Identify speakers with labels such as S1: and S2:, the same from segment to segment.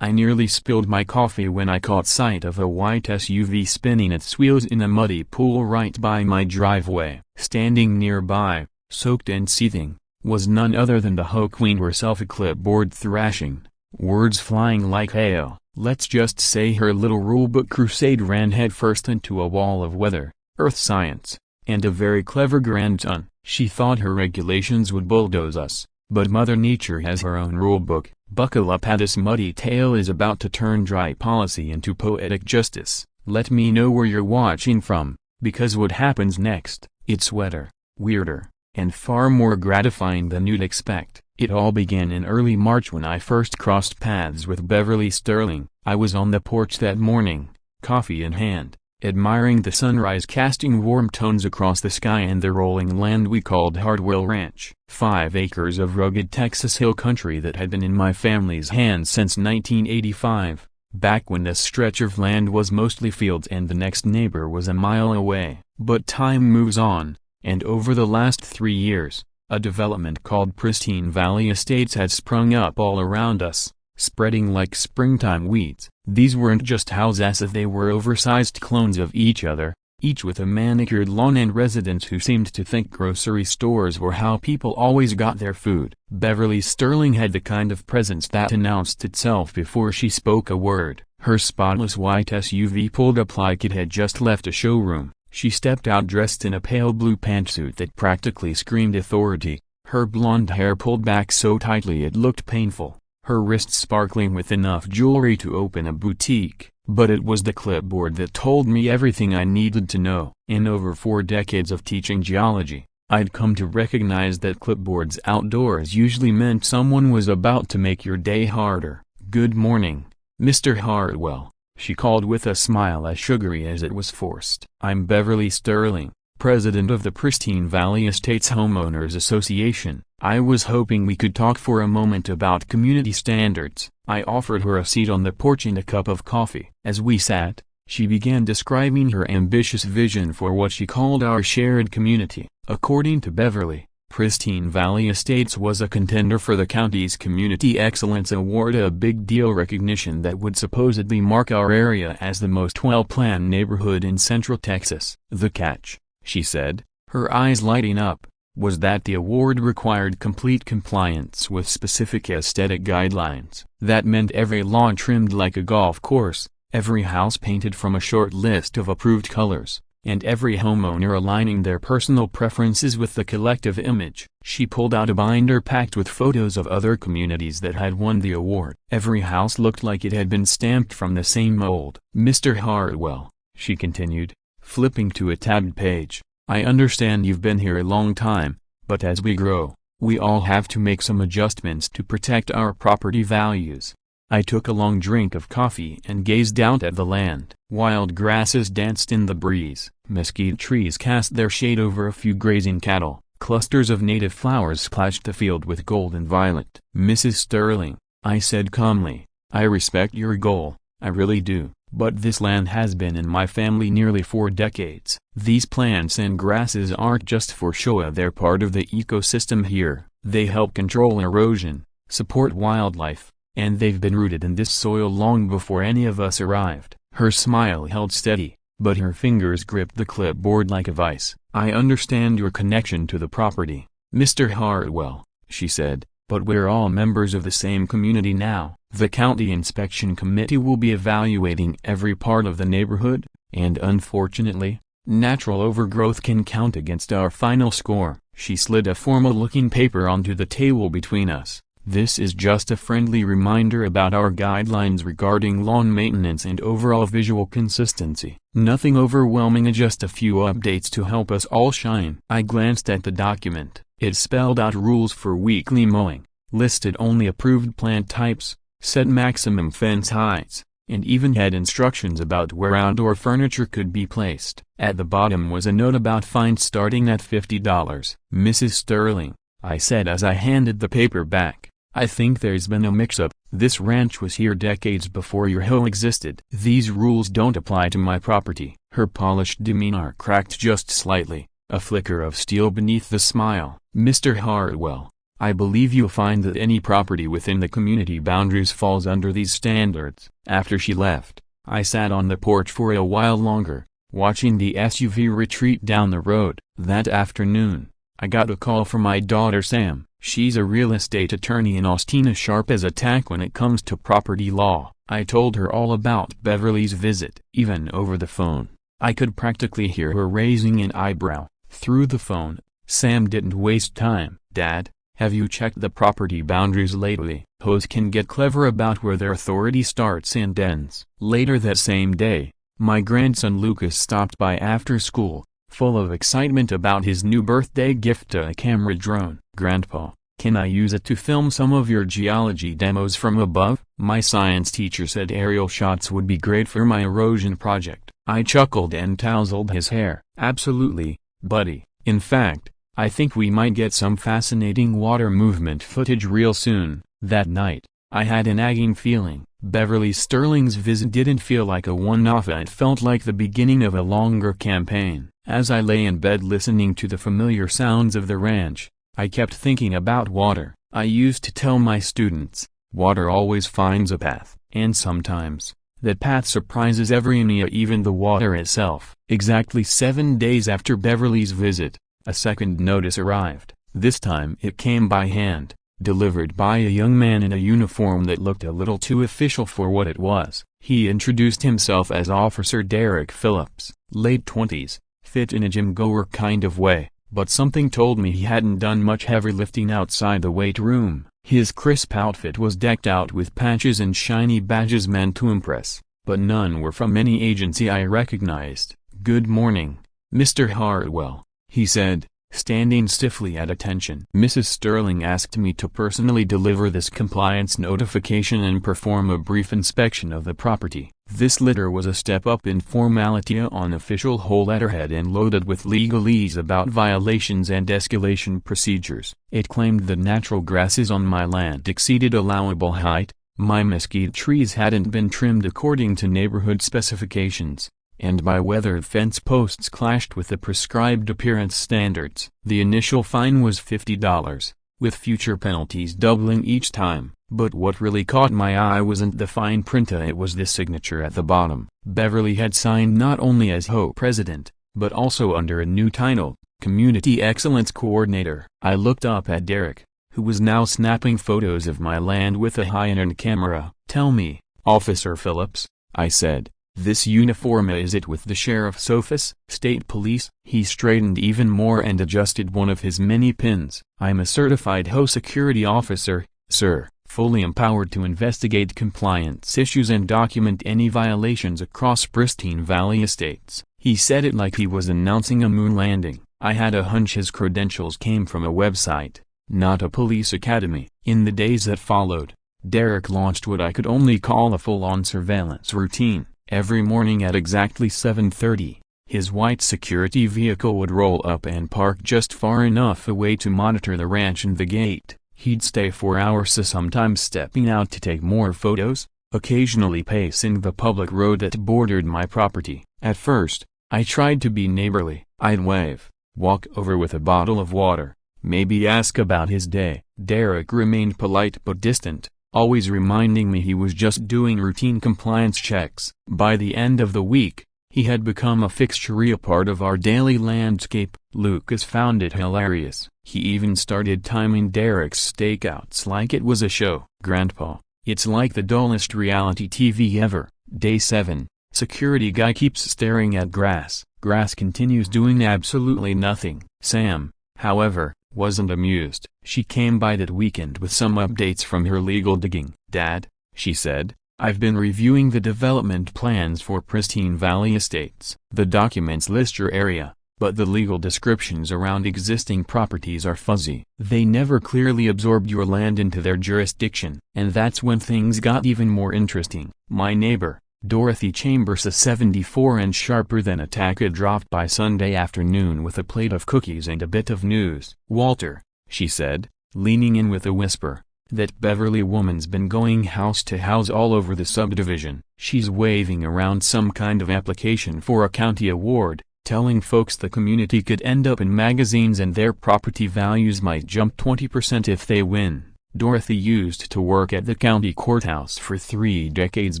S1: I nearly spilled my coffee when I caught sight of a white SUV spinning its wheels in a muddy pool right by my driveway. Standing nearby, soaked and seething, was none other than the Ho Queen herself, a clipboard thrashing, words flying like hail. Let's just say her little rulebook crusade ran headfirst into a wall of weather, earth science, and a very clever grandson. She thought her regulations would bulldoze us, but Mother Nature has her own rulebook. Buckle up, how this muddy tale is about to turn dry policy into poetic justice. Let me know where you're watching from, because what happens next, it's wetter, weirder, and far more gratifying than you'd expect. It all began in early March when I first crossed paths with Beverly Sterling. I was on the porch that morning, coffee in hand, admiring the sunrise casting warm tones across the sky and the rolling land we called Hardwell Ranch. 5 acres of rugged Texas hill country that had been in my family's hands since 1985, back when this stretch of land was mostly fields and the next neighbor was a mile away. But time moves on, and over the last 3 years, a development called Pristine Valley Estates had sprung up all around us, spreading like springtime weeds. These weren't just houses, they were oversized clones of each other, each with a manicured lawn and residents who seemed to think grocery stores were how people always got their food. Beverly Sterling had the kind of presence that announced itself before she spoke a word. Her spotless white SUV pulled up like it had just left a showroom. She stepped out dressed in a pale blue pantsuit that practically screamed authority, her blonde hair pulled back so tightly it looked painful, her wrists sparkling with enough jewelry to open a boutique. But it was the clipboard that told me everything I needed to know. In over 4 decades of teaching geology, I'd come to recognize that clipboards outdoors usually meant someone was about to make your day harder. "Good morning, Mr. Hartwell," she called with a smile as sugary as it was forced. "I'm Beverly Sterling, president of the Pristine Valley Estates Homeowners Association. I was hoping we could talk for a moment about community standards." I offered her a seat on the porch and a cup of coffee. As we sat, she began describing her ambitious vision for what she called our shared community. According to Beverly, Pristine Valley Estates was a contender for the county's Community Excellence Award, a big deal recognition that would supposedly mark our area as the most well-planned neighborhood in Central Texas. The catch, she said, her eyes lighting up, was that the award required complete compliance with specific aesthetic guidelines. That meant every lawn trimmed like a golf course, every house painted from a short list of approved colors, and every homeowner aligning their personal preferences with the collective image. She pulled out a binder packed with photos of other communities that had won the award. Every house looked like it had been stamped from the same mold. "Mr. Hartwell," she continued, flipping to a tabbed page, "I understand you've been here a long time, but as we grow, we all have to make some adjustments to protect our property values." I took a long drink of coffee and gazed out at the land. Wild grasses danced in the breeze. Mesquite trees cast their shade over a few grazing cattle. Clusters of native flowers splashed the field with gold and violet. "Mrs. Sterling," I said calmly, "I respect your goal, I really do. But this land has been in my family nearly 4 decades. These plants and grasses aren't just for show, they're part of the ecosystem here. They help control erosion, support wildlife, and they've been rooted in this soil long before any of us arrived." Her smile held steady, but her fingers gripped the clipboard like a vice. "I understand your connection to the property, Mr. Hartwell," she said, "but we're all members of the same community now. The county inspection committee will be evaluating every part of the neighborhood, and unfortunately, natural overgrowth can count against our final score." She slid a formal-looking paper onto the table between us. "This is just a friendly reminder about our guidelines regarding lawn maintenance and overall visual consistency. Nothing overwhelming, just a few updates to help us all shine." I glanced at the document. It spelled out rules for weekly mowing, listed only approved plant types, set maximum fence heights, and even had instructions about where outdoor furniture could be placed. At the bottom was a note about fines starting at $50. "Mrs. Sterling," I said as I handed the paper back, "I think there's been a mix-up. This ranch was here decades before your HOA existed. These rules don't apply to my property." Her polished demeanor cracked just slightly, a flicker of steel beneath the smile. "Mr. Hartwell, I believe you'll find that any property within the community boundaries falls under these standards. After she left, I sat on the porch for a while longer, watching the SUV retreat down the road. That afternoon, I got a call from my daughter Sam. She's a real estate attorney in Austin, sharp as a tack when it comes to property law. I told her all about Beverly's visit. Even over the phone, I could practically hear her raising an eyebrow. Through the phone, Sam didn't waste time. "Dad, have you checked the property boundaries lately?" HOAs can get clever about where their authority starts and ends. Later that same day, my grandson Lucas stopped by after school, full of excitement about his new birthday gift, a camera drone. "Grandpa, can I use it to film some of your geology demos from above?" My science teacher said aerial shots would be great for my erosion project. I chuckled and tousled his hair. "Absolutely, buddy. In fact, I think we might get some fascinating water movement footage real soon." That night, I had a nagging feeling. Beverly Sterling's visit didn't feel like a one-off, it felt like the beginning of a longer campaign. As I lay in bed listening to the familiar sounds of the ranch, I kept thinking about water. I used to tell my students, water always finds a path, and sometimes, that path surprises everyone, even the water itself. Exactly 7 days after Beverly's visit, a second notice arrived. This time it came by hand, delivered by a young man in a uniform that looked a little too official for what it was. He introduced himself as Officer Derek Phillips, late 20s, fit in a gym-goer kind of way, but something told me he hadn't done much heavy lifting outside the weight room. His crisp outfit was decked out with patches and shiny badges meant to impress, but none were from any agency I recognized. "Good morning, Mr. Hartwell," he said, standing stiffly at attention. "Mrs. Sterling asked me to personally deliver this compliance notification and perform a brief inspection of the property." This letter was a step up in formality on official whole letterhead and loaded with legalese about violations and escalation procedures. It claimed the natural grasses on my land exceeded allowable height, my mesquite trees hadn't been trimmed according to neighborhood specifications, and my weathered fence posts clashed with the prescribed appearance standards. The initial fine was $50, with future penalties doubling each time. But what really caught my eye wasn't the fine print, it was the signature at the bottom. Beverly had signed not only as HOA president, but also under a new title, Community Excellence Coordinator. I looked up at Derek, who was now snapping photos of my land with a high-end camera. "Tell me, Officer Phillips," I said, "this uniform, is it with the sheriff's office, state police?" He straightened even more and adjusted one of his many pins. "I'm a certified HOA security officer, sir, fully empowered to investigate compliance issues and document any violations across Pristine Valley Estates." He said it like he was announcing a moon landing. I had a hunch his credentials came from a website, not a police academy. In the days that followed, Derek launched what I could only call a full-on surveillance routine. Every morning at exactly 7:30, his white security vehicle would roll up and park just far enough away to monitor the ranch and the gate. He'd stay for hours, sometimes stepping out to take more photos, occasionally pacing the public road that bordered my property. At first, I tried to be neighborly. I'd wave, walk over with a bottle of water, maybe ask about his day. Derek remained polite but distant, always reminding me he was just doing routine compliance checks. By the end of the week, he had become a fixture, a part of our daily landscape. Lucas found it hilarious. He even started timing Derek's stakeouts like it was a show. "Grandpa, it's like the dullest reality TV ever." Day 7, security guy keeps staring at grass. Grass continues doing absolutely nothing. Sam, however, wasn't amused. She came by that weekend with some updates from her legal digging. "Dad," she said, "I've been reviewing the development plans for Pristine Valley Estates. The documents list your area, but the legal descriptions around existing properties are fuzzy. They never clearly absorbed your land into their jurisdiction." And that's when things got even more interesting. My neighbor, Dorothy Chambers, a 74 and sharper than a tack, had dropped by Sunday afternoon with a plate of cookies and a bit of news. "Walter," she said, leaning in with a whisper, "that Beverly woman's been going house to house all over the subdivision. She's waving around some kind of application for a county award, telling folks the community could end up in magazines and their property values might jump 20% if they win. Dorothy used to work at the county courthouse for 3 decades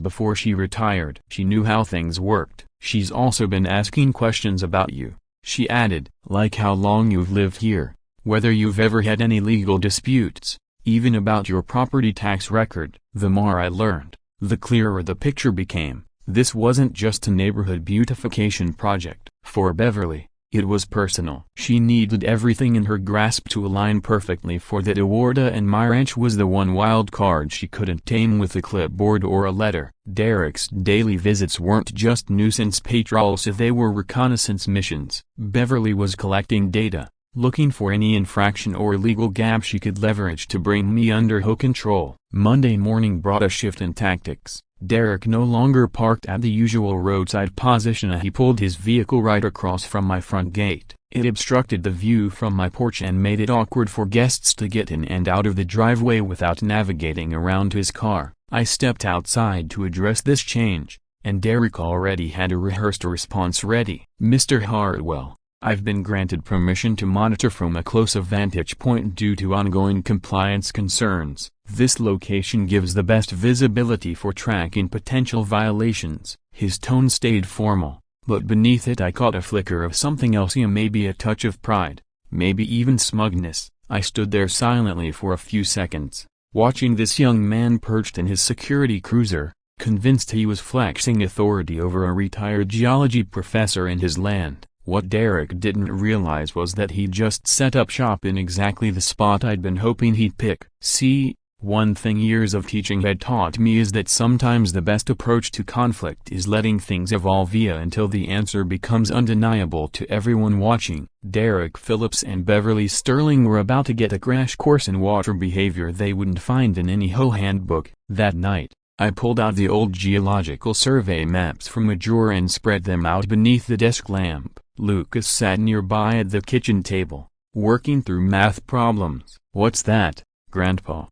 S1: before she retired. She knew how things worked. She's also been asking questions about you. She added, like how long you've lived here, whether you've ever had any legal disputes, even about your property tax record. The more I learned, the clearer the picture became. This wasn't just a neighborhood beautification project. For Beverly, it was personal. She needed everything in her grasp to align perfectly for that Awarda, and my ranch was the one wild card she couldn't tame with a clipboard or a letter. Derek's daily visits weren't just nuisance patrols, they were reconnaissance missions. Beverly was collecting data, looking for any infraction or legal gap she could leverage to bring me under her control. Monday morning brought a shift in tactics. Derek no longer parked at the usual roadside position. He pulled his vehicle right across from my front gate. It obstructed the view from my porch and made it awkward for guests to get in and out of the driveway without navigating around his car. I stepped outside to address this change, and Derek already had a rehearsed response ready. "Mr. Hartwell, I've been granted permission to monitor from a closer vantage point due to ongoing compliance concerns. This location gives the best visibility for tracking potential violations." His tone stayed formal, but beneath it I caught a flicker of something else, maybe a touch of pride, maybe even smugness. I stood there silently for a few seconds, watching this young man perched in his security cruiser, convinced he was flexing authority over a retired geology professor in his land. What Derek didn't realize was that he'd just set up shop in exactly the spot I'd been hoping he'd pick. See, one thing years of teaching had taught me is that sometimes the best approach to conflict is letting things evolve until the answer becomes undeniable to everyone watching. Derek Phillips and Beverly Sterling were about to get a crash course in water behavior they wouldn't find in any HOA handbook. That night, I pulled out the old geological survey maps from a drawer and spread them out beneath the desk lamp. Lucas sat nearby at the kitchen table, working through math problems. "What's that, Grandpa?"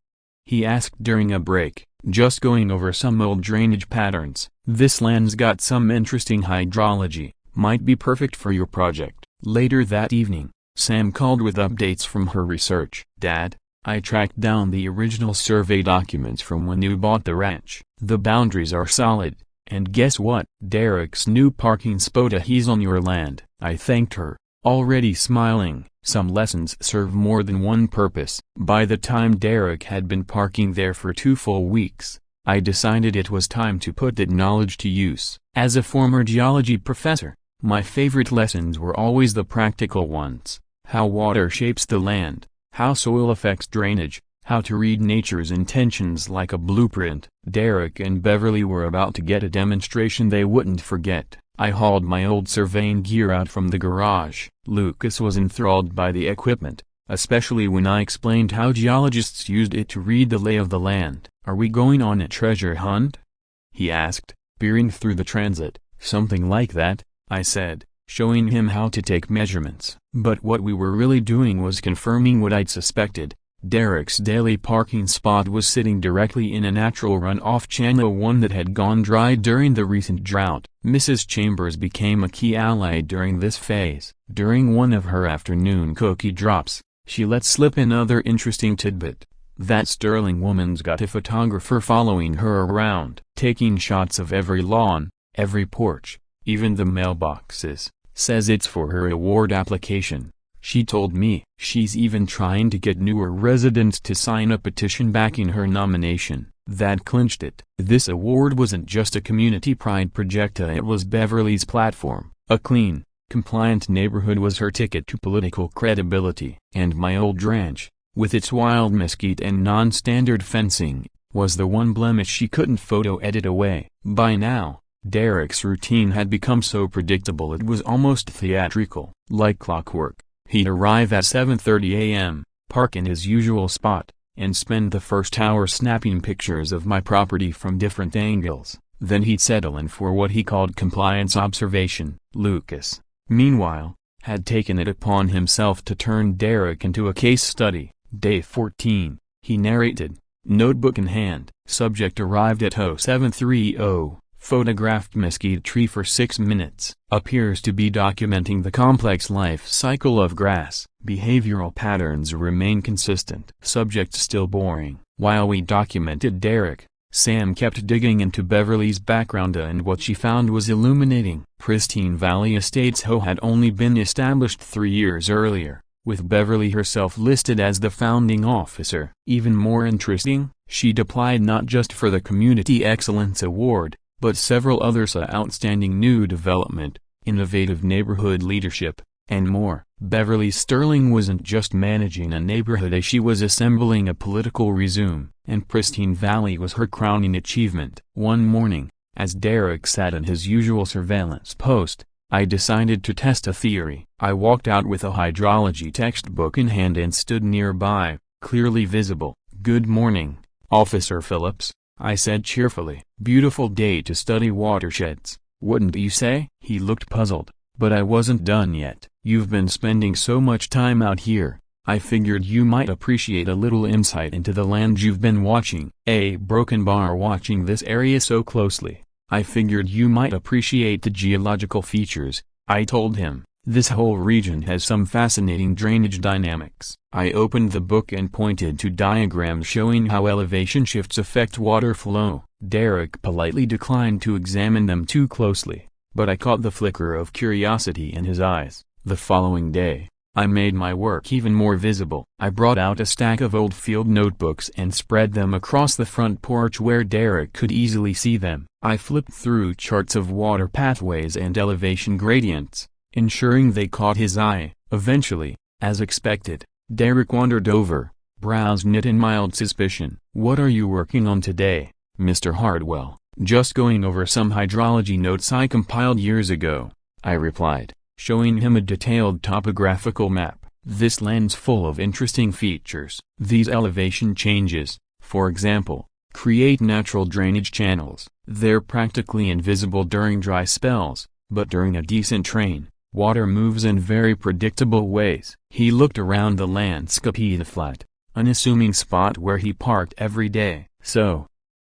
S1: he asked during a break. "Just going over some old drainage patterns. This land's got some interesting hydrology, might be perfect for your project." Later that evening, Sam called with updates from her research. "Dad, I tracked down the original survey documents from when you bought the ranch. The boundaries are solid, and guess what? Derek's new parking spot, he's on your land." I thanked her, already smiling. Some lessons serve more than one purpose. By the time Derek had been parking there for 2 full weeks, I decided it was time to put that knowledge to use. As a former geology professor, my favorite lessons were always the practical ones: how water shapes the land, how soil affects drainage, how to read nature's intentions like a blueprint. Derek and Beverly were about to get a demonstration they wouldn't forget. I hauled my old surveying gear out from the garage. Lucas was enthralled by the equipment, especially when I explained how geologists used it to read the lay of the land. "Are we going on a treasure hunt?" he asked, peering through the transit. "Something like that," I said, showing him how to take measurements. But what we were really doing was confirming what I'd suspected. Derek's daily parking spot was sitting directly in a natural runoff channel, one that had gone dry during the recent drought. Mrs. Chambers became a key ally during this phase. During one of her afternoon cookie drops, she let slip another interesting tidbit. That Sterling woman's got a photographer following her around, taking shots of every lawn, every porch, even the mailboxes. Says it's for her award application. She told me she's even trying to get newer residents to sign a petition backing her nomination. That clinched it. This award wasn't just a community pride project, it was Beverly's platform. A clean, compliant neighborhood was her ticket to political credibility. And my old ranch, with its wild mesquite and non-standard fencing, was the one blemish she couldn't photo edit away. By now, Derek's routine had become so predictable it was almost theatrical. Like clockwork, he'd arrive at 7:30 a.m., park in his usual spot, and spend the first hour snapping pictures of my property from different angles. Then he'd settle in for what he called compliance observation. Lucas, meanwhile, had taken it upon himself to turn Derek into a case study. Day 14, he narrated, notebook in hand. Subject arrived at 0730, photographed mesquite tree for 6 minutes. Appears to be documenting the complex life cycle of grass. Behavioral patterns remain consistent. Subject still boring. While we documented Derek, Sam kept digging into Beverly's background and what she found was illuminating. Pristine Valley Estates HOA had only been established 3 years earlier, with Beverly herself listed as the founding officer. Even more interesting, she'd applied not just for the Community Excellence Award, but several others: Outstanding New Development, Innovative Neighborhood Leadership, and more. Beverly Sterling wasn't just managing a neighborhood, she was assembling a political resume, and Pristine Valley was her crowning achievement. One morning, as Derek sat in his usual surveillance post, I decided to test a theory. I walked out with a hydrology textbook in hand and stood nearby, clearly visible. "Good morning, Officer Phillips," I said cheerfully. "Beautiful day to study watersheds, wouldn't you say?" He looked puzzled, but I wasn't done yet. "You've been spending so much time out here, I figured you might appreciate a little insight into the land you've been watching." A broken bar watching this area so closely. "I figured you might appreciate the geological features," I told him. "This whole region has some fascinating drainage dynamics." I opened the book and pointed to diagrams showing how elevation shifts affect water flow. Derek politely declined to examine them too closely, but I caught the flicker of curiosity in his eyes. The following day, I made my work even more visible. I brought out a stack of old field notebooks and spread them across the front porch where Derek could easily see them. I flipped through charts of water pathways and elevation gradients, ensuring they caught his eye. Eventually, as expected, Derek wandered over, brows knit in mild suspicion. "What are you working on today, Mr. Hardwell?" "Just going over some hydrology notes I compiled years ago," I replied, showing him a detailed topographical map. "This land's full of interesting features. These elevation changes, for example, create natural drainage channels. They're practically invisible during dry spells, but during a decent rain, water moves in very predictable ways." He looked around the landscape, the flat, unassuming spot where he parked every day. "So,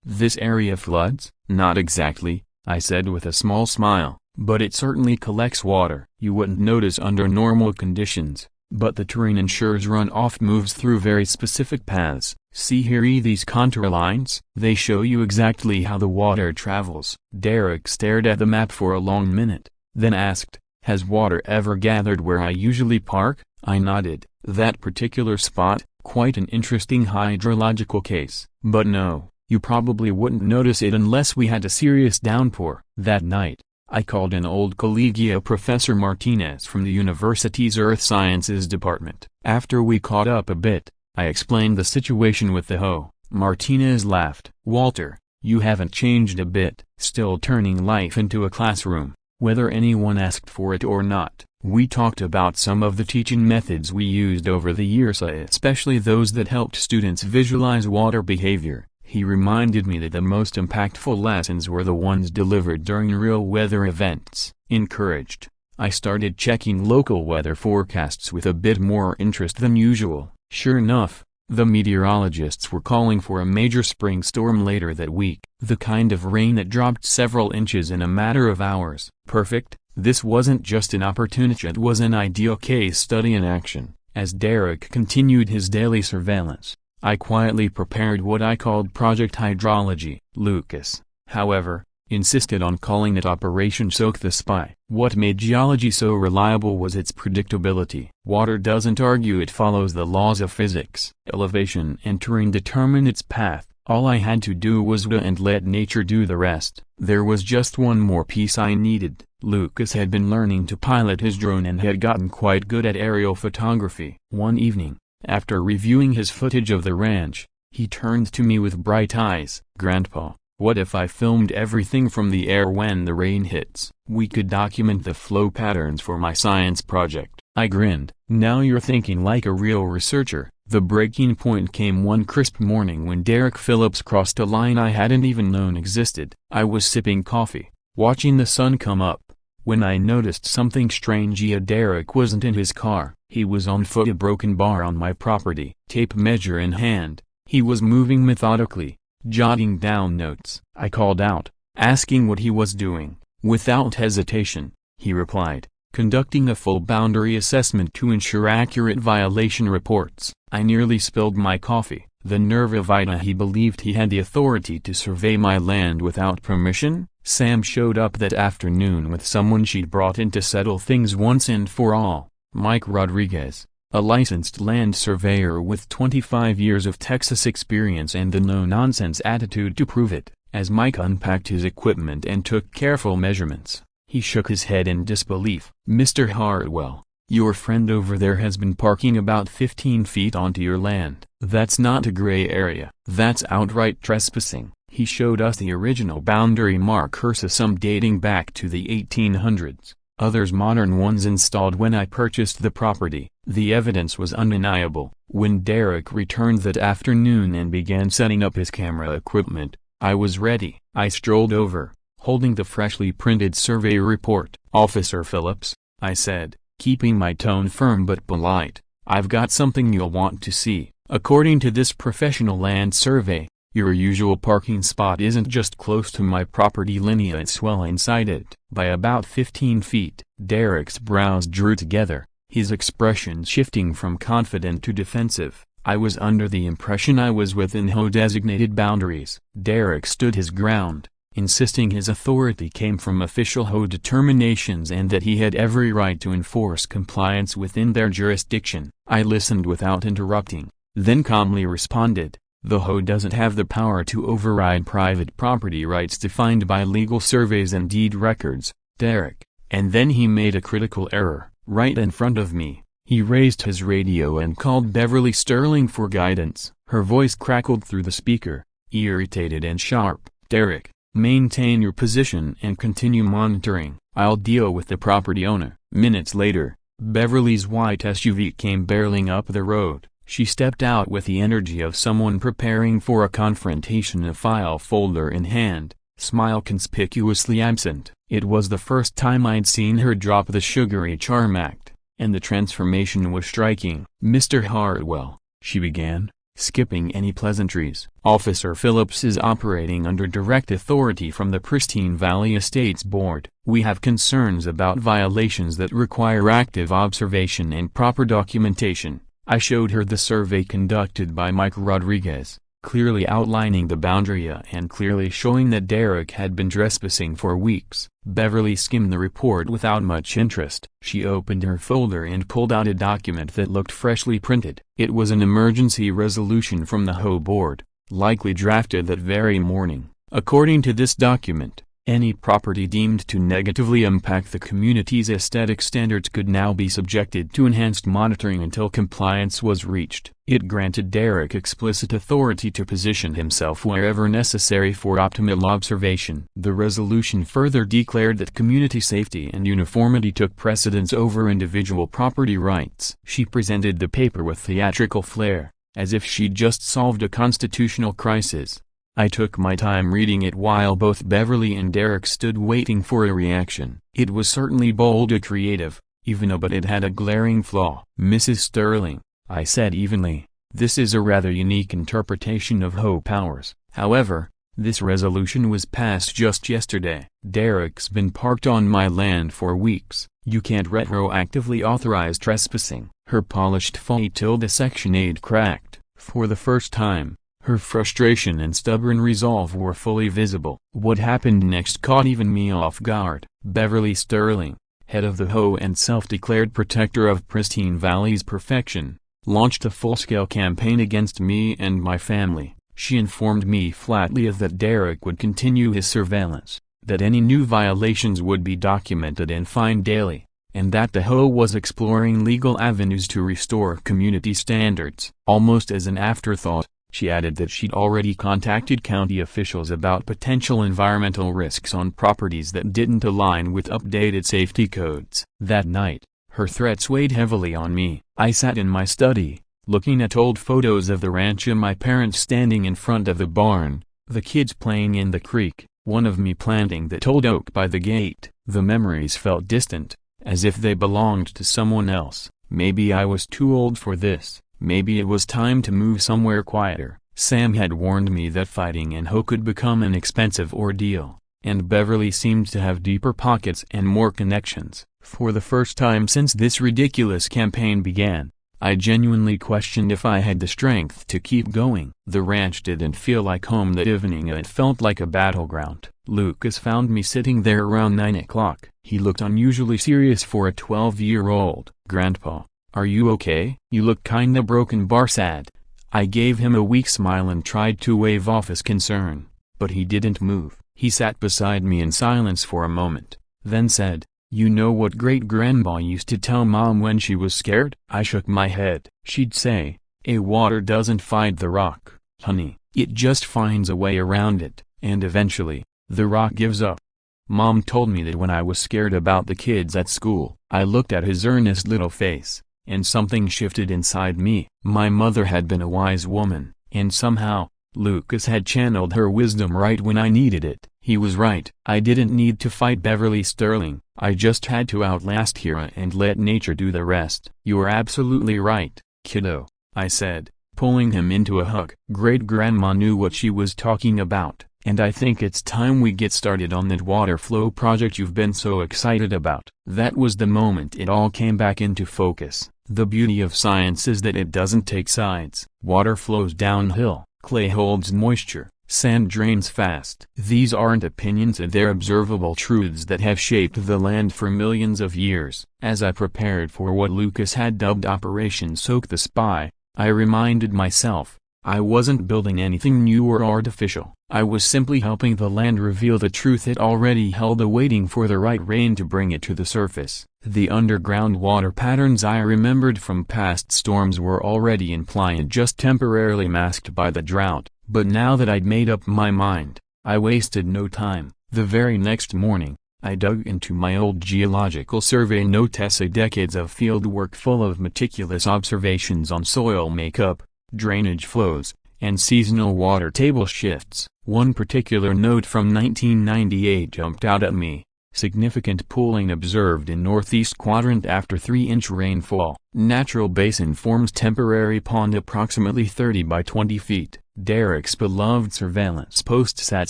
S1: this area floods?" "Not exactly," I said with a small smile, "but it certainly collects water. You wouldn't notice under normal conditions, but the terrain ensures runoff moves through very specific paths. See here, these contour lines? They show you exactly how the water travels." Derek stared at the map for a long minute, then asked, "Has water ever gathered where I usually park?" I nodded. "That particular spot, quite an interesting hydrological case. But no, you probably wouldn't notice it unless we had a serious downpour." That night, I called an old colleague, Professor Martinez from the university's Earth Sciences department. After we caught up a bit, I explained the situation with the HOA. Martinez laughed. "Walter, you haven't changed a bit, still turning life into a classroom, whether anyone asked for it or not." We talked about some of the teaching methods we used over the years, especially those that helped students visualize water behavior. He reminded me that the most impactful lessons were the ones delivered during real weather events. Encouraged, I started checking local weather forecasts with a bit more interest than usual. Sure enough, the meteorologists were calling for a major spring storm later that week. The kind of rain that dropped several inches in a matter of hours. Perfect. This wasn't just an opportunity, it was an ideal case study in action. As Derek continued his daily surveillance, I quietly prepared what I called Project Hydrology. Lucas, however, insisted on calling it Operation Soak the Spy. What made geology so reliable was its predictability. Water doesn't argue, it follows the laws of physics. Elevation and terrain determine its path. All I had to do was wait and let nature do the rest. There was just one more piece I needed. Lucas had been learning to pilot his drone and had gotten quite good at aerial photography. One evening, after reviewing his footage of the ranch, he turned to me with bright eyes. "Grandpa, what if I filmed everything from the air when the rain hits? We could document the flow patterns for my science project." I grinned. "Now you're thinking like a real researcher." The breaking point came one crisp morning when Derek Phillips crossed a line I hadn't even known existed. I was sipping coffee, watching the sun come up, when I noticed something strange. Derek wasn't in his car. He was on foot, a broken bar on my property. Tape measure in hand, he was moving methodically, jotting down notes. I called out, Asking what he was doing, without hesitation, he replied, conducting a full boundary assessment to ensure accurate violation reports. I nearly spilled my coffee. The nerve of Ida. He believed he had the authority to survey my land without permission. Sam showed up that afternoon with someone she'd brought in to settle things once and for all, Mike Rodriguez, a licensed land surveyor with 25 years of Texas experience and the no-nonsense attitude to prove it. As Mike unpacked his equipment and took careful measurements, he shook his head in disbelief. "Mr. Hartwell, your friend over there has been parking about 15 feet onto your land. That's not a gray area. That's outright trespassing." He showed us the original boundary markers, some dating back to the 1800s, others modern ones installed when I purchased the property. The evidence was undeniable. When Derek returned that afternoon and began setting up his camera equipment, I was ready. I strolled over, holding the freshly printed survey report. "Officer Phillips," I said, keeping my tone firm but polite, "I've got something you'll want to see. According to this professional land survey, your usual parking spot isn't just close to my property line, it's well inside it, by about 15 feet. Derek's brows drew together, his expression shifting from confident to defensive. I was under the impression I was within HOA-designated boundaries. Derek stood his ground, insisting his authority came from official HOA determinations and that he had every right to enforce compliance within their jurisdiction. I listened without interrupting, then calmly responded, "The HOA doesn't have the power to override private property rights defined by legal surveys and deed records, Derek." And then he made a critical error. Right in front of me, he raised his radio and called Beverly Sterling for guidance. Her voice crackled through the speaker, irritated and sharp. "Derek, maintain your position and continue monitoring. I'll deal with the property owner." Minutes later, Beverly's white SUV came barreling up the road. She stepped out with the energy of someone preparing for a confrontation, a file folder in hand, smile conspicuously absent. It was the first time I'd seen her drop the sugary charm act, and the transformation was striking. "Mr. Hartwell," she began, skipping any pleasantries, "Officer Phillips is operating under direct authority from the Pristine Valley Estates Board. We have concerns about violations that require active observation and proper documentation." I showed her the survey conducted by Mike Rodriguez, clearly outlining the boundary and clearly showing that Derek had been trespassing for weeks. Beverly skimmed the report without much interest. She opened her folder and pulled out a document that looked freshly printed. It was an emergency resolution from the HOA board, likely drafted that very morning. According to this document, any property deemed to negatively impact the community's aesthetic standards could now be subjected to enhanced monitoring until compliance was reached. It granted Derek explicit authority to position himself wherever necessary for optimal observation. The resolution further declared that community safety and uniformity took precedence over individual property rights. She presented the paper with theatrical flair, as if she'd just solved a constitutional crisis. I took my time reading it while both Beverly and Derek stood waiting for a reaction. It was certainly bold and creative, but it had a glaring flaw. "Mrs. Sterling," I said evenly, "this is a rather unique interpretation of HOA powers. However, this resolution was passed just yesterday. Derek's been parked on my land for weeks. You can't retroactively authorize trespassing." Her polished section 8 cracked. For the first time, her frustration and stubborn resolve were fully visible. What happened next caught even me off guard. Beverly Sterling, head of the HOA and self-declared protector of Pristine Valley's perfection, launched a full-scale campaign against me and my family. She informed me flatly that Derek would continue his surveillance, that any new violations would be documented and fined daily, and that the HOA was exploring legal avenues to restore community standards. Almost as an afterthought, she added that she'd already contacted county officials about potential environmental risks on properties that didn't align with updated safety codes. That night, her threats weighed heavily on me. I sat in my study, looking at old photos of the ranch and my parents standing in front of the barn, the kids playing in the creek, one of me planting that old oak by the gate. The memories felt distant, as if they belonged to someone else. Maybe I was too old for this. Maybe it was time to move somewhere quieter. Sam had warned me that fighting in HOA could become an expensive ordeal, and Beverly seemed to have deeper pockets and more connections. For the first time since this ridiculous campaign began, I genuinely questioned if I had the strength to keep going. The ranch didn't feel like home that evening, it felt like a battleground. Lucas found me sitting there around 9 o'clock. He looked unusually serious for a 12-year-old. "Grandpa, are you okay? You look kinda broken," Bar said. I gave him a weak smile and tried to wave off his concern, but he didn't move. He sat beside me in silence for a moment, then said, "You know what great-grandma used to tell Mom when she was scared?" I shook my head. "She'd say, a water doesn't fight the rock, honey, it just finds a way around it, and eventually, the rock gives up." Mom told me that when I was scared about the kids at school. I looked at his earnest little face, and something shifted inside me. My mother had been a wise woman, and somehow, Lucas had channeled her wisdom right when I needed it. He was right. I didn't need to fight Beverly Sterling. I just had to outlast Kira and let nature do the rest. "You're absolutely right, kiddo," I said, pulling him into a hug. Great-grandma knew what she was talking about, and I think it's time we get started on that water flow project you've been so excited about. That was the moment it all came back into focus. The beauty of science is that it doesn't take sides. Water flows downhill, clay holds moisture, sand drains fast. These aren't opinions, they're observable truths that have shaped the land for millions of years. As I prepared for what Lucas had dubbed Operation Soak the Spy, I reminded myself, I wasn't building anything new or artificial. I was simply helping the land reveal the truth it already held, awaiting for the right rain to bring it to the surface. The underground water patterns I remembered from past storms were already in play, just temporarily masked by the drought. But now that I'd made up my mind, I wasted no time. The very next morning, I dug into my old geological survey notes, decades of field work full of meticulous observations on soil makeup, drainage flows, and seasonal water table shifts. One particular note from 1998 jumped out at me. Significant pooling observed in northeast quadrant after 3-inch rainfall. Natural basin forms temporary pond approximately 30 by 20 feet. Derek's beloved surveillance post sat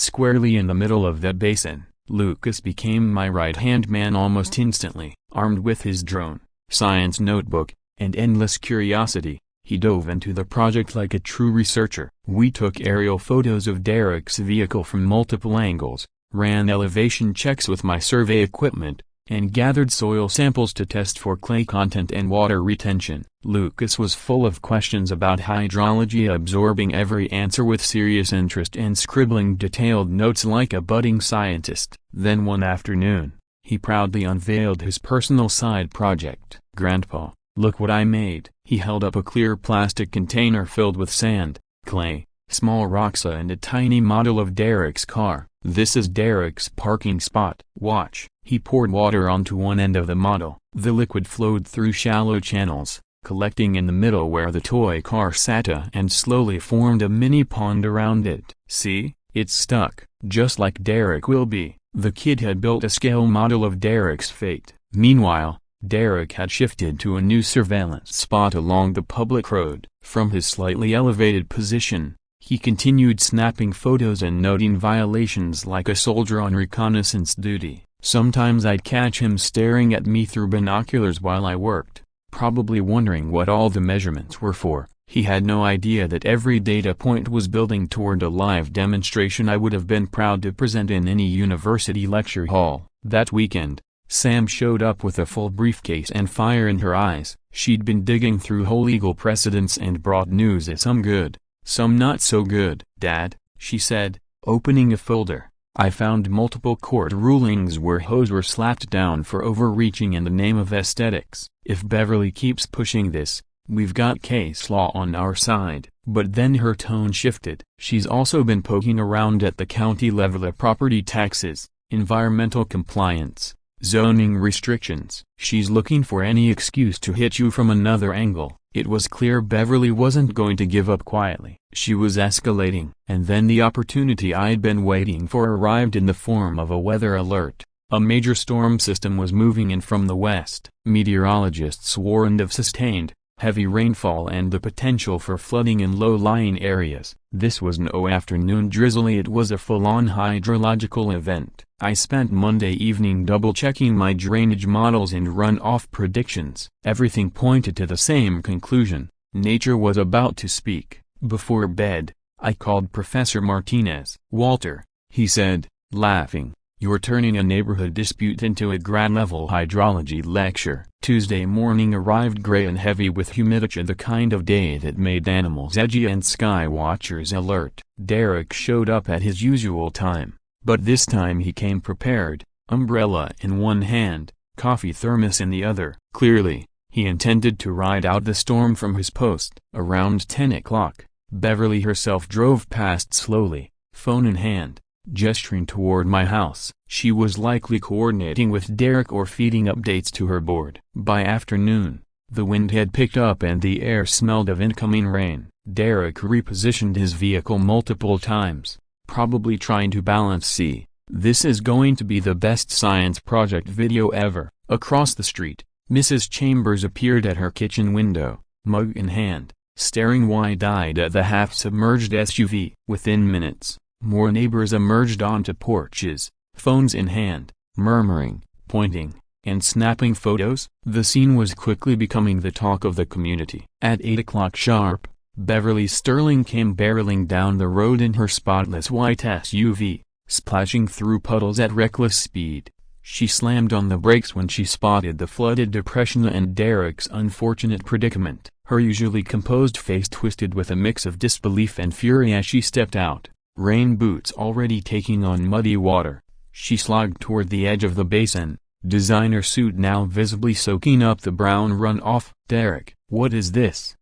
S1: squarely in the middle of that basin. Lucas became my right-hand man almost instantly. Armed with his drone, science notebook, and endless curiosity, he dove into the project like a true researcher. We took aerial photos of Derek's vehicle from multiple angles, ran elevation checks with my survey equipment, and gathered soil samples to test for clay content and water retention. Lucas was full of questions about hydrology, absorbing every answer with serious interest and scribbling detailed notes like a budding scientist. Then one afternoon, he proudly unveiled his personal side project. "Grandpa, look what I made." He held up a clear plastic container filled with sand, clay, small rocks, and a tiny model of Derek's car. "This is Derek's parking spot. Watch." He poured water onto one end of the model. The liquid flowed through shallow channels, collecting in the middle where the toy car sat, and slowly formed a mini pond around it. "See, it's stuck, just like Derek will be." The kid had built a scale model of Derek's fate. Meanwhile, Derek had shifted to a new surveillance spot along the public road. From his slightly elevated position, he continued snapping photos and noting violations like a soldier on reconnaissance duty. Sometimes I'd catch him staring at me through binoculars while I worked, probably wondering what all the measurements were for. He had no idea that every data point was building toward a live demonstration I would have been proud to present in any university lecture hall. That weekend, Sam showed up with a full briefcase and fire in her eyes. She'd been digging through whole legal precedents and brought news, some good, some not so good. "Dad," she said, opening a folder, "I found multiple court rulings where hoes were slapped down for overreaching in the name of aesthetics. If Beverly keeps pushing this, we've got case law on our side." But then her tone shifted. "She's also been poking around at the county level at property taxes, environmental compliance, zoning restrictions. She's looking for any excuse to hit you from another angle." It was clear Beverly wasn't going to give up quietly. She was escalating. And then the opportunity I'd been waiting for arrived in the form of a weather alert. A major storm system was moving in from the west. Meteorologists warned of sustained, heavy rainfall and the potential for flooding in low-lying areas. This was no afternoon drizzly, it was a full-on hydrological event. I spent Monday evening double-checking my drainage models and runoff predictions. Everything pointed to the same conclusion: nature was about to speak. Before bed, I called Professor Martinez. "Walter," he said, laughing, "you're turning a neighborhood dispute into a grad-level hydrology lecture." Tuesday morning arrived gray and heavy with humidity, the kind of day that made animals edgy and sky watchers alert. Derek showed up at his usual time, but this time he came prepared, umbrella in one hand, coffee thermos in the other. Clearly, he intended to ride out the storm from his post. Around 10 o'clock, Beverly herself drove past slowly, phone in hand, gesturing toward my house. She was likely coordinating with Derek or feeding updates to her board. By afternoon, the wind had picked up and the air smelled of incoming rain. Derek repositioned his vehicle multiple times, probably trying to balance "See, this is going to be the best science project video ever." Across the street, Mrs. Chambers appeared at her kitchen window, mug in hand, staring wide-eyed at the half-submerged SUV. Within minutes, more neighbors emerged onto porches, phones in hand, murmuring, pointing, and snapping photos. The scene was quickly becoming the talk of the community. At 8 o'clock sharp, Beverly Sterling came barreling down the road in her spotless white SUV, splashing through puddles at reckless speed. She slammed on the brakes when she spotted the flooded depression and Derek's unfortunate predicament. Her usually composed face twisted with a mix of disbelief and fury as she stepped out, rain boots already taking on muddy water. She slogged toward the edge of the basin, designer suit now visibly soaking up the brown runoff. "Derek, what is this?"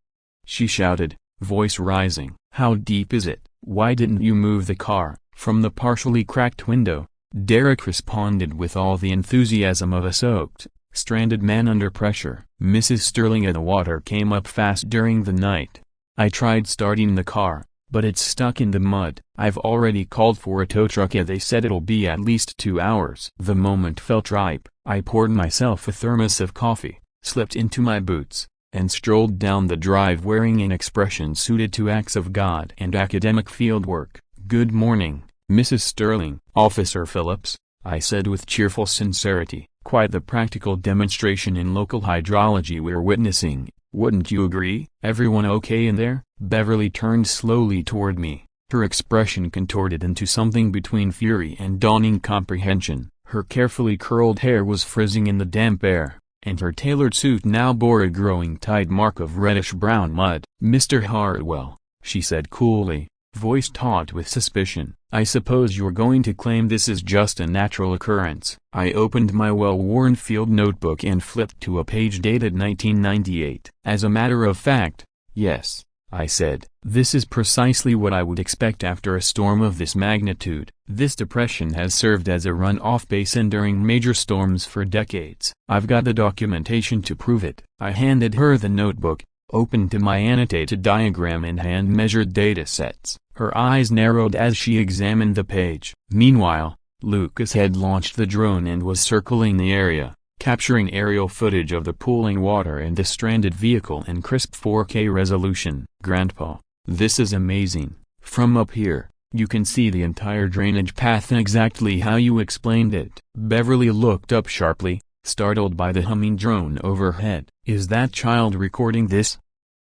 S1: she shouted, voice rising. "How deep is it? Why didn't you move the car?" From the partially cracked window, Derek responded with all the enthusiasm of a soaked, stranded man under pressure. "Mrs. Sterling, the water came up fast during the night. I tried starting the car, but it's stuck in the mud. I've already called for a tow truck and they said it'll be at least 2 hours. The moment felt ripe. I poured myself a thermos of coffee, slipped into my boots, and strolled down the drive wearing an expression suited to acts of God and academic fieldwork. "Good morning, Mrs. Sterling." "Officer Phillips," I said with cheerful sincerity. "Quite the practical demonstration in local hydrology we're witnessing, wouldn't you agree?" "Everyone okay in there?" Beverly turned slowly toward me, her expression contorted into something between fury and dawning comprehension. Her carefully curled hair was frizzing in the damp air, and her tailored suit now bore a growing tide mark of reddish-brown mud. "Mr. Hartwell," she said coolly, voice taut with suspicion, "I suppose you're going to claim this is just a natural occurrence." I opened my well-worn field notebook and flipped to a page dated 1998. "As a matter of fact, yes," I said. "This is precisely what I would expect after a storm of this magnitude. This depression has served as a run-off basin during major storms for decades. I've got the documentation to prove it." I handed her the notebook, opened to my annotated diagram and hand-measured datasets. Her eyes narrowed as she examined the page. Meanwhile, Lucas had launched the drone and was circling the area, capturing aerial footage of the pooling water and the stranded vehicle in crisp 4K resolution. "Grandpa, this is amazing. From up here, you can see the entire drainage path exactly how you explained it." Beverly looked up sharply, startled by the humming drone overhead. "Is that child recording this?"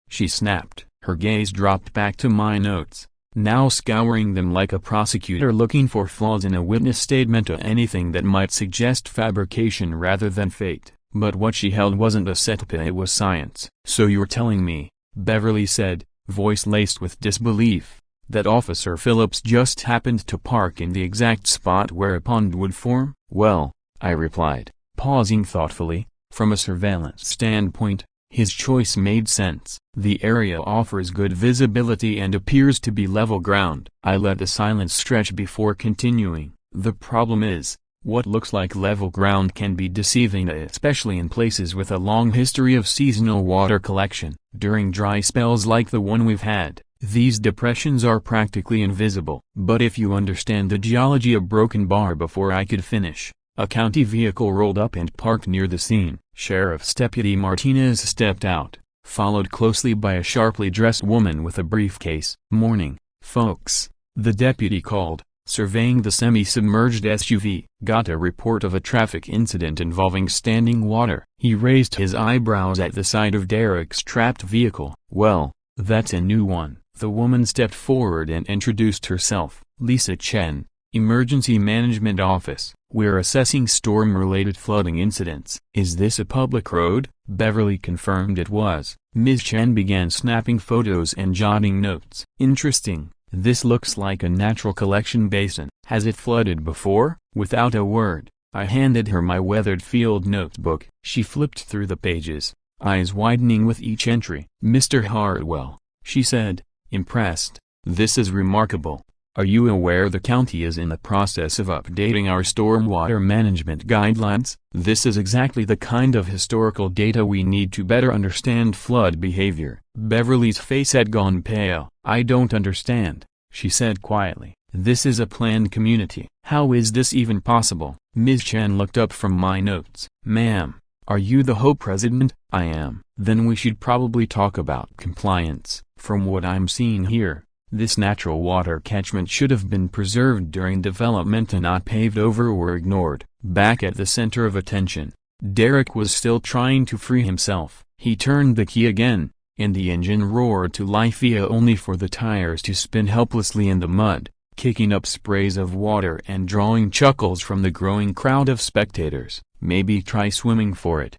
S1: she snapped. Her gaze dropped back to my notes, now scouring them like a prosecutor looking for flaws in a witness statement or anything that might suggest fabrication rather than fate. But what she held wasn't a setup, it was science. "So you're telling me," Beverly said, voice laced with disbelief, "that Officer Phillips just happened to park in the exact spot where a pond would form?" "Well," I replied, pausing thoughtfully, "from a surveillance standpoint, his choice made sense. The area offers good visibility and appears to be level ground." I let the silence stretch before continuing. "The problem is, what looks like level ground can be deceiving, especially in places with a long history of seasonal water collection. During dry spells like the one we've had, these depressions are practically invisible." But if you understand the geology of Broken Bar. Before I could finish, a county vehicle rolled up and parked near the scene. Sheriff's Deputy Martinez stepped out, followed closely by a sharply dressed woman with a briefcase. "Morning, folks," the deputy called, surveying the semi-submerged SUV. "Got a report of a traffic incident involving standing water." He raised his eyebrows at the sight of Derek's trapped vehicle. "Well, that's a new one." The woman stepped forward and introduced herself. "Lisa Chen, Emergency Management Office. We're assessing storm-related flooding incidents." "Is this a public road?" Beverly confirmed it was. Ms. Chen began snapping photos and jotting notes. "Interesting. This looks like a natural collection basin. Has it flooded before?" Without a word, I handed her my weathered field notebook. She flipped through the pages, eyes widening with each entry. "Mr. Hartwell," she said, impressed, "this is remarkable. Are you aware the county is in the process of updating our stormwater management guidelines? This is exactly the kind of historical data we need to better understand flood behavior." Beverly's face had gone pale. "I don't understand," she said quietly. "This is a planned community. How is this even possible?" Ms. Chen looked up from my notes. "Ma'am, are you the HOA president?" "I am." "Then we should probably talk about compliance. From what I'm seeing here, this natural water catchment should have been preserved during development and not paved over or ignored." Back at the center of attention, Derek was still trying to free himself. He turned the key again, and the engine roared to life only for the tires to spin helplessly in the mud, kicking up sprays of water and drawing chuckles from the growing crowd of spectators. "Maybe try swimming for it,"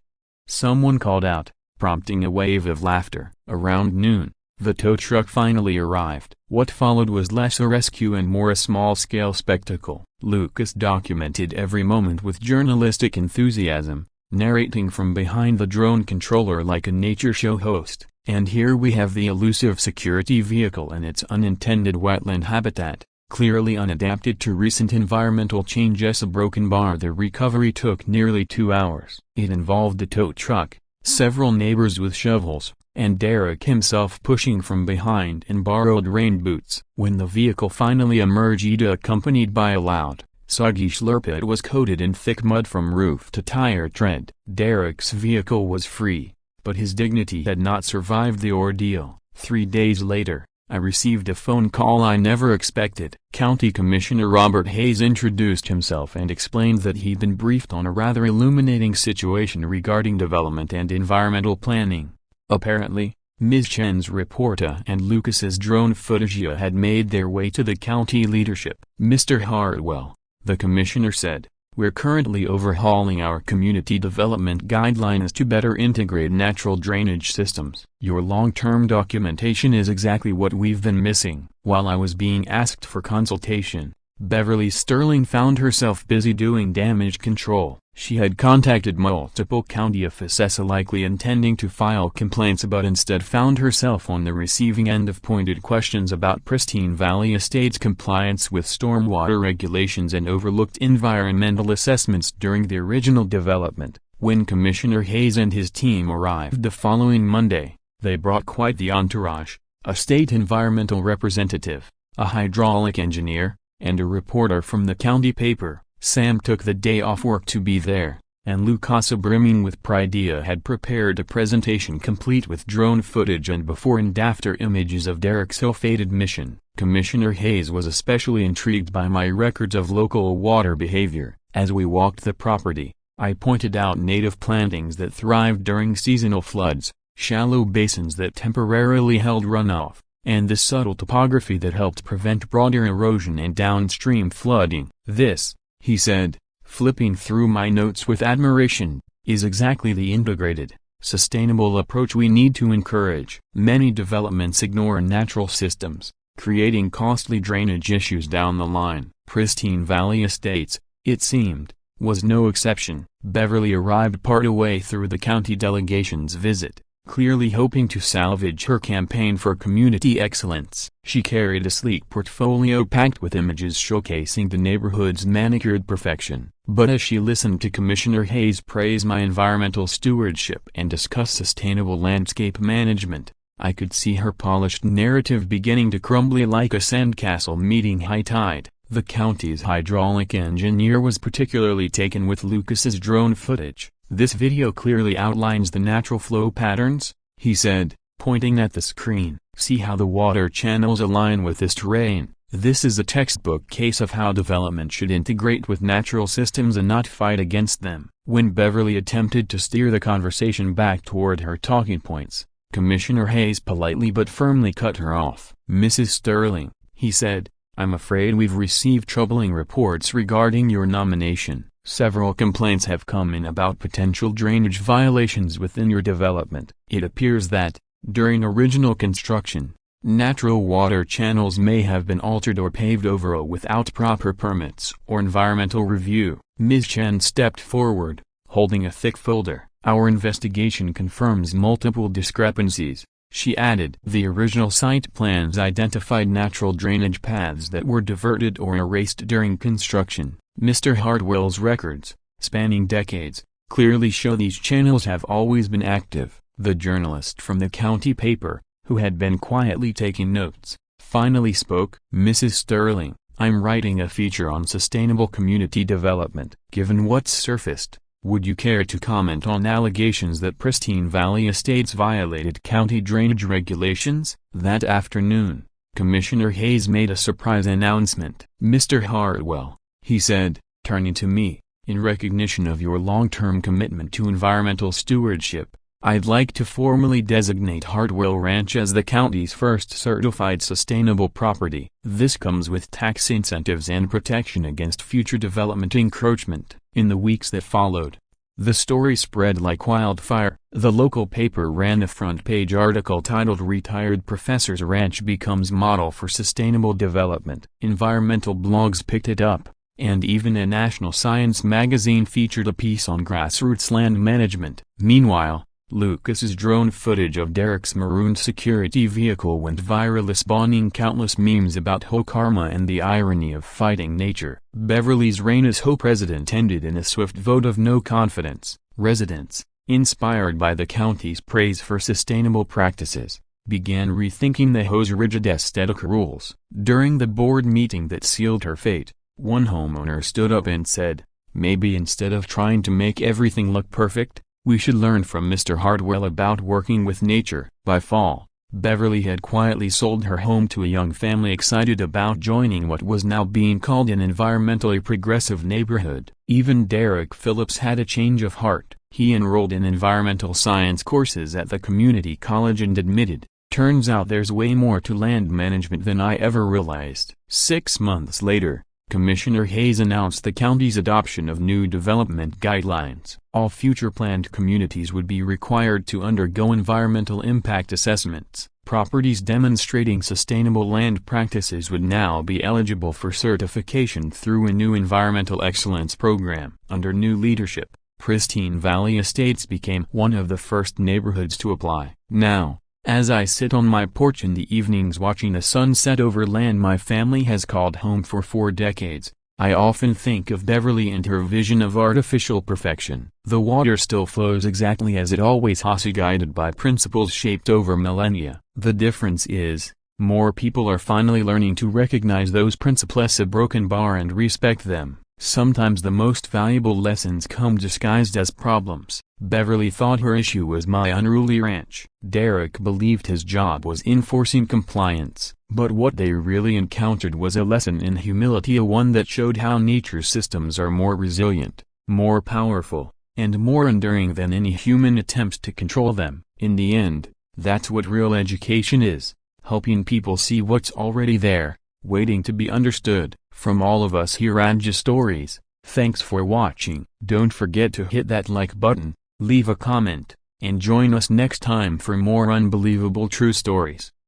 S1: someone called out, prompting a wave of laughter. Around noon, the tow truck finally arrived. What followed was less a rescue and more a small-scale spectacle. Lucas documented every moment with journalistic enthusiasm, narrating from behind the drone controller like a nature show host. And here we have the elusive security vehicle and its unintended wetland habitat, clearly unadapted to recent environmental changes. A broken bar. The recovery took nearly 2 hours. It involved a tow truck, several neighbors with shovels, and Derek himself pushing from behind in borrowed rain boots. When the vehicle finally emerged accompanied by a loud, soggy slurp, it was coated in thick mud from roof to tire tread. Derek's vehicle was free, but his dignity had not survived the ordeal. 3 days later, I received a phone call I never expected. County Commissioner Robert Hayes introduced himself and explained that he'd been briefed on a rather illuminating situation regarding development and environmental planning. Apparently, Ms. Chen's report and Lucas's drone footage had made their way to the county leadership. "Mr. Hartwell," the commissioner said, "we're currently overhauling our community development guidelines to better integrate natural drainage systems. Your long-term documentation is exactly what we've been missing." While I was being asked for consultation, Beverly Sterling found herself busy doing damage control. She had contacted multiple county offices likely intending to file complaints but instead found herself on the receiving end of pointed questions about Pristine Valley Estates' compliance with stormwater regulations and overlooked environmental assessments during the original development. When Commissioner Hayes and his team arrived the following Monday, they brought quite the entourage: a state environmental representative, a hydraulic engineer, and a reporter from the county paper. Sam took the day off work to be there, and Lucas, brimming with pride, had prepared a presentation complete with drone footage and before and after images of Derek's ill-fated mission. Commissioner Hayes was especially intrigued by my records of local water behavior. As we walked the property, I pointed out native plantings that thrived during seasonal floods, shallow basins that temporarily held runoff, and the subtle topography that helped prevent broader erosion and downstream flooding. "This," he said, flipping through my notes with admiration, "is exactly the integrated, sustainable approach we need to encourage." Many developments ignore natural systems, creating costly drainage issues down the line. Pristine Valley Estates, it seemed, was no exception. Beverly arrived partway through the county delegation's visit, clearly hoping to salvage her campaign for community excellence. She carried a sleek portfolio packed with images showcasing the neighborhood's manicured perfection. But as she listened to Commissioner Hayes praise my environmental stewardship and discuss sustainable landscape management, I could see her polished narrative beginning to crumble like a sandcastle meeting high tide. The county's hydraulic engineer was particularly taken with Lucas's drone footage. "This video clearly outlines the natural flow patterns," he said, pointing at the screen. "See how the water channels align with this terrain. This is a textbook case of how development should integrate with natural systems and not fight against them." When Beverly attempted to steer the conversation back toward her talking points, Commissioner Hayes politely but firmly cut her off. "Mrs. Sterling," he said, "I'm afraid we've received troubling reports regarding your nomination. Several complaints have come in about potential drainage violations within your development. It appears that, during original construction, natural water channels may have been altered or paved over without proper permits or environmental review." Ms. Chan stepped forward, holding a thick folder. "Our investigation confirms multiple discrepancies," she added. "The original site plans identified natural drainage paths that were diverted or erased during construction. Mr. Hartwell's records, spanning decades, clearly show these channels have always been active." The journalist from the county paper, who had been quietly taking notes, finally spoke. "Mrs. Sterling, I'm writing a feature on sustainable community development. Given what's surfaced, would you care to comment on allegations that Pristine Valley Estates violated county drainage regulations?" That afternoon, Commissioner Hayes made a surprise announcement. "Mr. Hartwell," he said, turning to me, "in recognition of your long-term commitment to environmental stewardship, I'd like to formally designate Hartwell Ranch as the county's first certified sustainable property. This comes with tax incentives and protection against future development encroachment." In the weeks that followed, the story spread like wildfire. The local paper ran a front-page article titled "Retired Professor's Ranch Becomes Model for Sustainable Development." Environmental blogs picked it up, and even a national science magazine featured a piece on grassroots land management. Meanwhile, Lucas's drone footage of Derek's marooned security vehicle went viral, spawning countless memes about HOA karma and the irony of fighting nature. Beverly's reign as HOA president ended in a swift vote of no confidence. Residents, inspired by the county's praise for sustainable practices, began rethinking the HOA's rigid aesthetic rules. During the board meeting that sealed her fate, one homeowner stood up and said, "Maybe instead of trying to make everything look perfect, we should learn from Mr. Hartwell about working with nature." By fall, Beverly had quietly sold her home to a young family excited about joining what was now being called an environmentally progressive neighborhood. Even Derek Phillips had a change of heart. He enrolled in environmental science courses at the community college and admitted, "Turns out there's way more to land management than I ever realized." 6 months later, Commissioner Hayes announced the county's adoption of new development guidelines. All future planned communities would be required to undergo environmental impact assessments. Properties demonstrating sustainable land practices would now be eligible for certification through a new environmental excellence program. Under new leadership, Pristine Valley Estates became one of the first neighborhoods to apply. Now, as I sit on my porch in the evenings watching the sun set over land my family has called home for 4 decades, I often think of Beverly and her vision of artificial perfection. The water still flows exactly as it always has, guided by principles shaped over millennia. The difference is, more people are finally learning to recognize those principles, a broken bar, and respect them. Sometimes the most valuable lessons come disguised as problems. Beverly thought her issue was my unruly ranch. Derek believed his job was enforcing compliance, but what they really encountered was a lesson in humility, a one that showed how nature's systems are more resilient, more powerful, and more enduring than any human attempt to control them. In the end, that's what real education is, helping people see what's already there, waiting to be understood. From all of us here at Just Stories, thanks for watching. Don't forget to hit that like button, leave a comment, and join us next time for more unbelievable true stories.